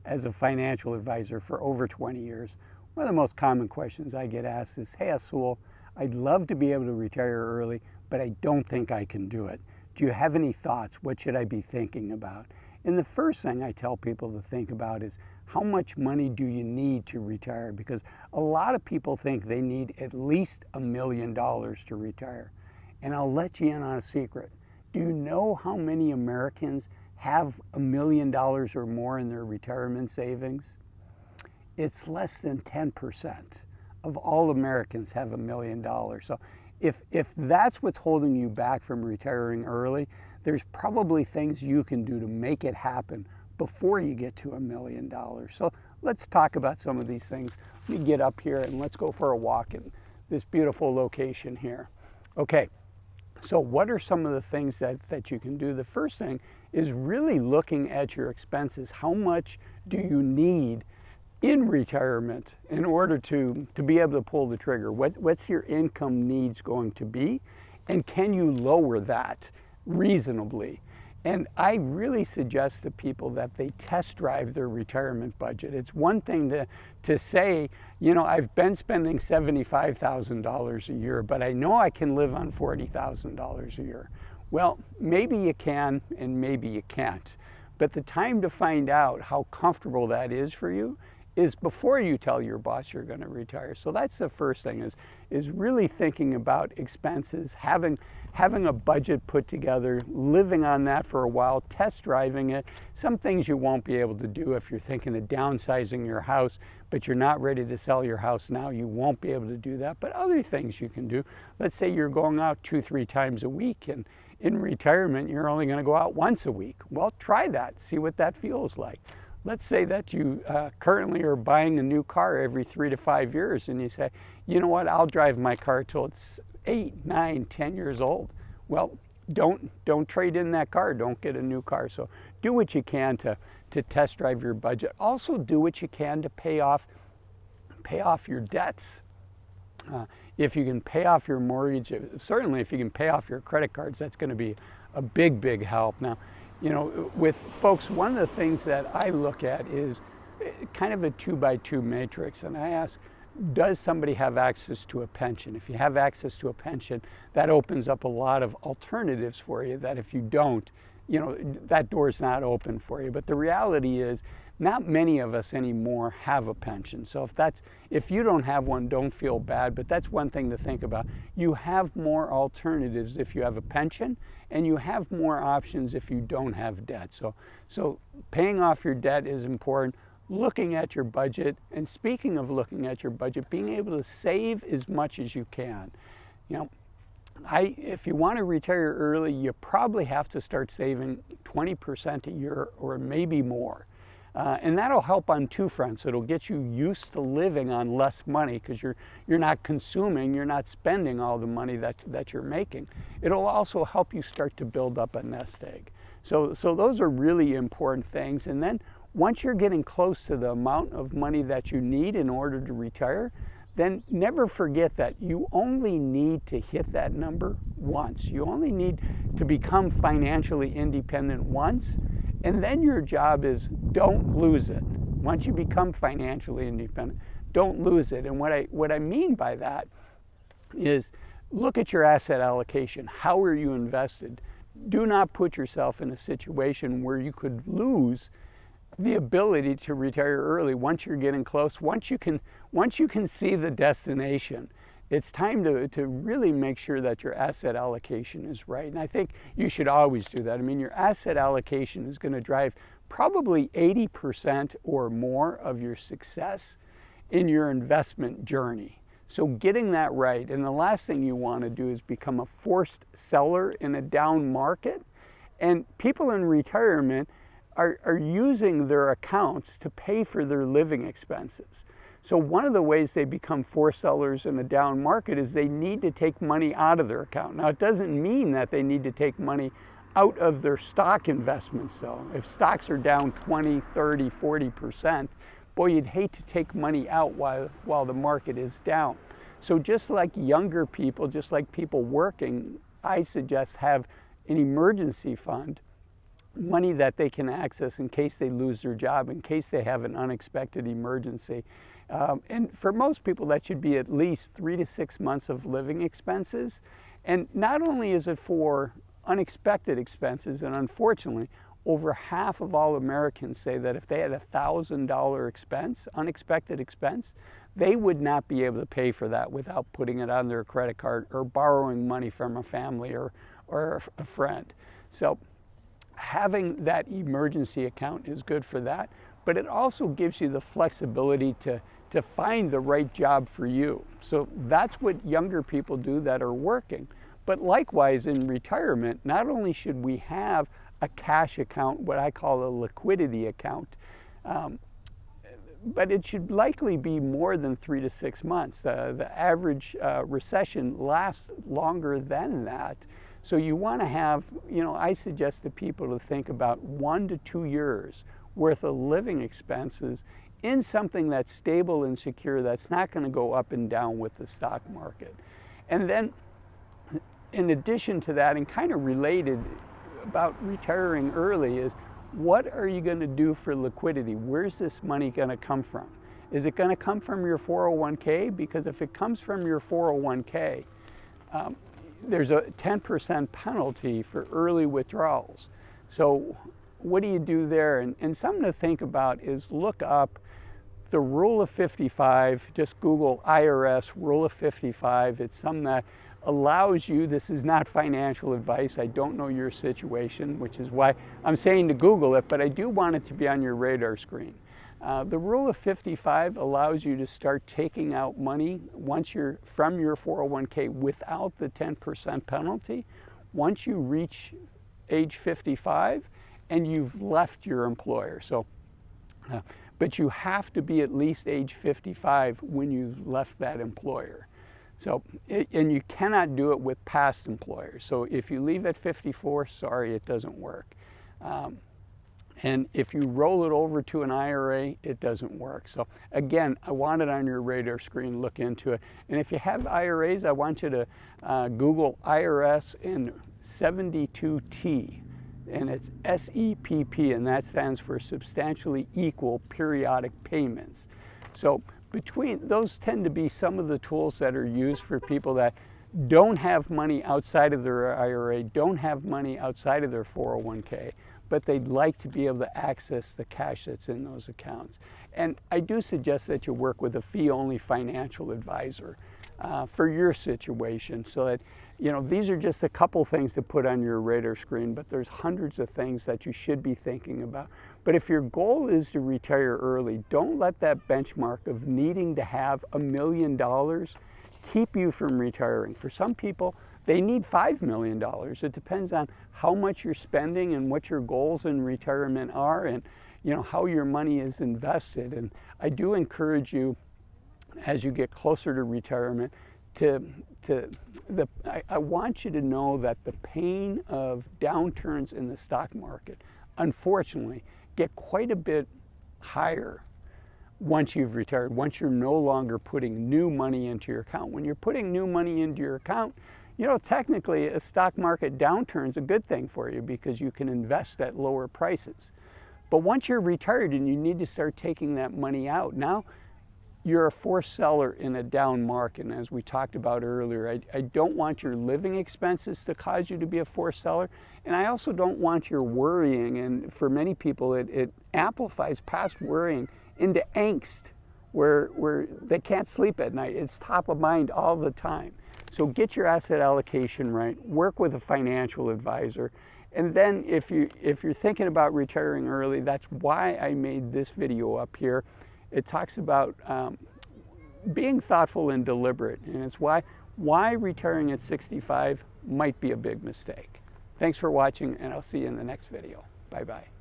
as a financial advisor for over 20 years. One of the most common questions I get asked is, hey Azul, I'd love to be able to retire early, but I don't think I can do it. Do you have any thoughts? What should I be thinking about? And the first thing I tell people to think about is, how much money do you need to retire? Because a lot of people think they need at least $1 million to retire. And I'll let you in on a secret. Do you know how many Americans have $1 million or more in their retirement savings? It's less than 10% of all Americans have $1 million. So if that's what's holding you back from retiring early, there's probably things you can do to make it happen before you get to $1 million. So let's talk about some of these things. Let me get up here and let's go for a walk in this beautiful location here. Okay, so what are some of the things that you can do? The first thing is really looking at your expenses. How much do you need in retirement in order to be able to pull the trigger? What's your income needs going to be? And can you lower that reasonably? And I really suggest to people that they test drive their retirement budget. It's one thing to say, you know, I've been spending $75,000 a year, but I know I can live on $40,000 a year. Well, maybe you can and maybe you can't. But the time to find out how comfortable that is for you is before you tell your boss you're going to retire. So that's the first thing, is really thinking about expenses, having a budget put together, living on that for a while, test driving it. Some things you won't be able to do if you're thinking of downsizing your house, but you're not ready to sell your house now, you won't be able to do that. But other things you can do. Let's say you're going out 2-3 times a week, and in retirement you're only going to go out once a week. Well, try that, see what that feels like. Let's say that you currently are buying a new car every 3 to 5 years, and you say, you know what, I'll drive my car till it's 8, 9, 10 years old. Well, don't trade in that car, don't get a new car. So do what you can to test drive your budget. Also do what you can to pay off your debts. If you can pay off your mortgage, certainly if you can pay off your credit cards, that's going to be a big help. Now, you know, with folks, one of the things that I look at is kind of a 2x2 matrix, and I ask, does somebody have access to a pension? If you have access to a pension, that opens up a lot of alternatives for you that if you don't, you know, that door's not open for you. But the reality is, not many of us anymore have a pension. So if you don't have one, don't feel bad, but that's one thing to think about. You have more alternatives if you have a pension, and you have more options if you don't have debt. So paying off your debt is important. Looking at your budget, and speaking of looking at your budget, being able to save as much as you can. You know, if you want to retire early, you probably have to start saving 20% a year or maybe more. And that'll help on two fronts. It'll get you used to living on less money because you're not consuming, you're not spending all the money that you're making. It'll also help you start to build up a nest egg. So those are really important things. And then once you're getting close to the amount of money that you need in order to retire, then never forget that you only need to hit that number once. You only need to become financially independent once, and then your job is don't lose it. Once you become financially independent, don't lose it. And what I mean by that is look at your asset allocation. How are you invested? Do not put yourself in a situation where you could lose the ability to retire early once you're getting close. Once you can see the destination, it's time to really make sure that your asset allocation is right. And I think you should always do that. I mean, your asset allocation is going to drive probably 80% or more of your success in your investment journey. So getting that right. And the last thing you want to do is become a forced seller in a down market. And people in retirement are using their accounts to pay for their living expenses. So one of the ways they become forced sellers in a down market is they need to take money out of their account. Now, it doesn't mean that they need to take money out of their stock investments, though. If stocks are down 20, 30, 40%, boy, you'd hate to take money out while the market is down. So just like younger people, just like people working, I suggest have an emergency fund money that they can access in case they lose their job, in case they have an unexpected emergency. And for most people, that should be at least 3 to 6 months of living expenses. And not only is it for unexpected expenses, and unfortunately, over half of all Americans say that if they had $1,000 expense, unexpected expense, they would not be able to pay for that without putting it on their credit card or borrowing money from a family or a friend. So having that emergency account is good for that, but it also gives you the flexibility to find the right job for you. So that's what younger people do that are working. But likewise in retirement, not only should we have a cash account, what I call a liquidity account, but it should likely be more than 3 to 6 months. The average recession lasts longer than that. So you want to have, I suggest to people to think about 1 to 2 years worth of living expenses in something that's stable and secure, that's not going to go up and down with the stock market. And then in addition to that, and kind of related about retiring early, is what are you going to do for liquidity? Where's this money going to come from? Is it going to come from your 401k? Because if it comes from your 401k, there's a 10% penalty for early withdrawals. So what do you do there? And something to think about is look up the Rule of 55. Just Google IRS Rule of 55. It's something that allows you, this is not financial advice, I don't know your situation, which is why I'm saying to Google it, but I do want it to be on your radar screen. The Rule of 55 allows you to start taking out money once you're from your 401k without the 10% penalty once you reach age 55 and you've left your employer. So, but you have to be at least age 55 when you've left that employer. So, and you cannot do it with past employers. So if you leave at 54, sorry, it doesn't work. And if you roll it over to an IRA, it doesn't work. So again, I want it on your radar screen, look into it. And if you have IRAs, I want you to Google IRS and 72T, and it's SEPP, and that stands for Substantially Equal Periodic Payments. So between those tend to be some of the tools that are used for people that don't have money outside of their IRA, don't have money outside of their 401k, but they'd like to be able to access the cash that's in those accounts. And I do suggest that you work with a fee-only financial advisor for your situation, so that, these are just a couple things to put on your radar screen, but there's hundreds of things that you should be thinking about. But if your goal is to retire early, don't let that benchmark of needing to have $1 million keep you from retiring. For some people, they need $5 million. It depends on how much you're spending and what your goals in retirement are, and how your money is invested. And I do encourage you, as you get closer to retirement, I want you to know that the pain of downturns in the stock market, unfortunately, get quite a bit higher once you've retired, once you're no longer putting new money into your account. When you're putting new money into your account, technically a stock market downturn is a good thing for you because you can invest at lower prices. But once you're retired and you need to start taking that money out, now you're a forced seller in a down market. And as we talked about earlier, I don't want your living expenses to cause you to be a forced seller. And I also don't want your worrying, and for many people it amplifies past worrying into angst, where they can't sleep at night. It's top of mind all the time. So get your asset allocation right, work with a financial advisor, and then if you're thinking about retiring early, that's why I made this video up here. It talks about being thoughtful and deliberate, and it's why retiring at 65 might be a big mistake. Thanks for watching, and I'll see you in the next video. Bye-bye.